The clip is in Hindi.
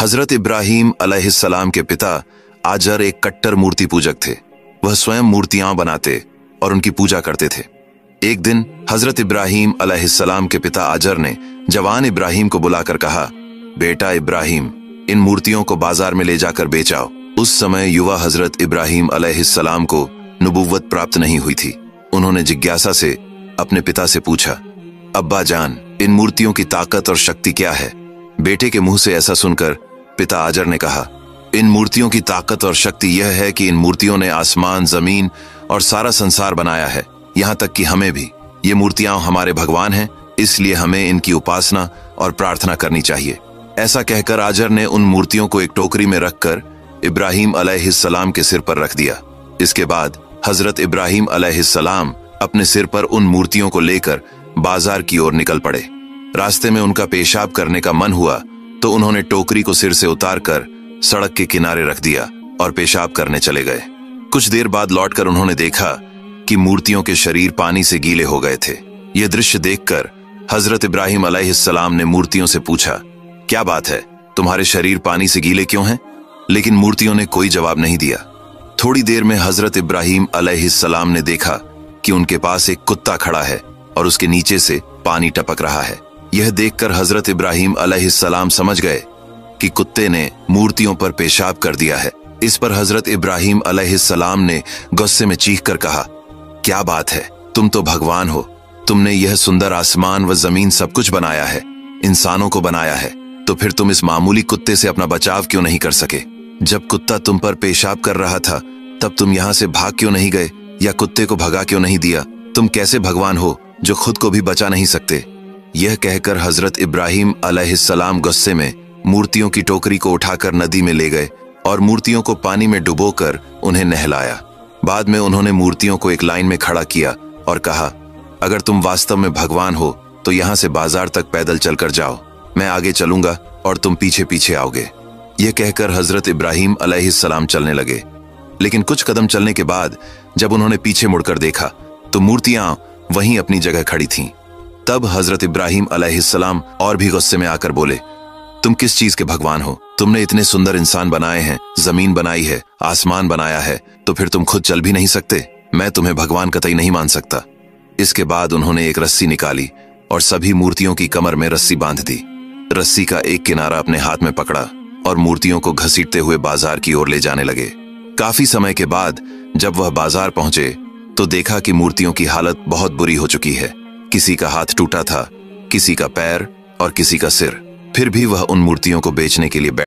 हजरत इब्राहीम अलैहिस्सलाम के पिता आजर एक कट्टर मूर्ति पूजक थे। वह स्वयं मूर्तियां बनाते और उनकी पूजा करते थे। एक दिन हजरत इब्राहीम अलैहिस्सलाम के पिता आजर ने जवान इब्राहीम को बुलाकर कहा, बेटा इब्राहीम, इन मूर्तियों को बाजार में ले जाकर बेच आओ। उस समय युवा हजरत इब्राहीम अलैहिस्सलाम को नबुव्वत प्राप्त नहीं हुई थी। उन्होंने जिज्ञासा से अपने पिता से पूछा, अब्बा जान, इन मूर्तियों की ताकत और शक्ति क्या है? बेटे के मुंह से ऐसा सुनकर पिता आजर ने कहा, इन मूर्तियों की ताकत और शक्ति यह है कि इन मूर्तियों ने आसमान, जमीन और सारा संसार बनाया है, यहाँ तक कि हमें भी। ये मूर्तियां हमारे भगवान हैं, इसलिए हमें इनकी उपासना और प्रार्थना करनी चाहिए। ऐसा कहकर आजर ने उन मूर्तियों को एक टोकरी में रखकर इब्राहीम अलैहिस्सलाम के सिर पर रख दिया। इसके बाद हजरत इब्राहीम अलैहिस्सलाम अपने सिर पर उन मूर्तियों को लेकर बाजार की ओर निकल पड़े। रास्ते में उनका पेशाब करने का मन हुआ तो उन्होंने टोकरी को सिर से उतारकर सड़क के किनारे रख दिया और पेशाब करने चले गए। कुछ देर बाद लौटकर उन्होंने देखा कि मूर्तियों के शरीर पानी से गीले हो गए थे। यह दृश्य देखकर हजरत इब्राहीम अलैहिस्सलाम ने मूर्तियों से पूछा, क्या बात है, तुम्हारे शरीर पानी से गीले क्यों हैं? लेकिन मूर्तियों ने कोई जवाब नहीं दिया। थोड़ी देर में हजरत इब्राहीम अलैहिस्सलाम ने देखा कि उनके पास एक कुत्ता खड़ा है और उसके नीचे से पानी टपक रहा है। यह देखकर हजरत इब्राहीम अलैहिस्सलाम समझ गए कि कुत्ते ने मूर्तियों पर पेशाब कर दिया है। इस पर हजरत इब्राहीम अलैहिस्सलाम ने गुस्से में चीखकर कहा, क्या बात है, तुम तो भगवान हो। तुमने यह सुंदर आसमान व जमीन सब कुछ बनाया है, इंसानों को बनाया है, तो फिर तुम इस मामूली कुत्ते से अपना बचाव क्यों नहीं कर सके? जब कुत्ता तुम पर पेशाब कर रहा था तब तुम यहाँ से भाग क्यों नहीं गए या कुत्ते को भगा क्यों नहीं दिया? तुम कैसे भगवान हो जो खुद को भी बचा नहीं सकते? यह कहकर हजरत इब्राहीम अलैहिस्सलाम गुस्से में मूर्तियों की टोकरी को उठाकर नदी में ले गए और मूर्तियों को पानी में डुबोकर उन्हें नहलाया। बाद में उन्होंने मूर्तियों को एक लाइन में खड़ा किया और कहा, अगर तुम वास्तव में भगवान हो तो यहाँ से बाजार तक पैदल चलकर जाओ, मैं आगे चलूंगा और तुम पीछे पीछे आओगे। यह कहकर हजरत इब्राहीम अलैहिस्सलाम चलने लगे। लेकिन कुछ कदम चलने के बाद जब उन्होंने पीछे मुड़कर देखा तो मूर्तियां वहीं अपनी जगह खड़ी थीं। तब हजरत इब्राहीम अलैहिस्सलाम और भी गुस्से में आकर बोले, तुम किस चीज के भगवान हो? तुमने इतने सुंदर इंसान बनाए हैं, जमीन बनाई है, आसमान बनाया है, तो फिर तुम खुद चल भी नहीं सकते? मैं तुम्हें भगवान कतई नहीं मान सकता। इसके बाद उन्होंने एक रस्सी निकाली और सभी मूर्तियों की कमर में रस्सी बांध दी। रस्सी का एक किनारा अपने हाथ में पकड़ा और मूर्तियों को घसीटते हुए बाजार की ओर ले जाने लगे। काफी समय के बाद जब वह बाजार पहुंचे तो देखा कि मूर्तियों की हालत बहुत बुरी हो चुकी है। किसी का हाथ टूटा था, किसी का पैर और किसी का सिर। फिर भी वह उन मूर्तियों को बेचने के लिए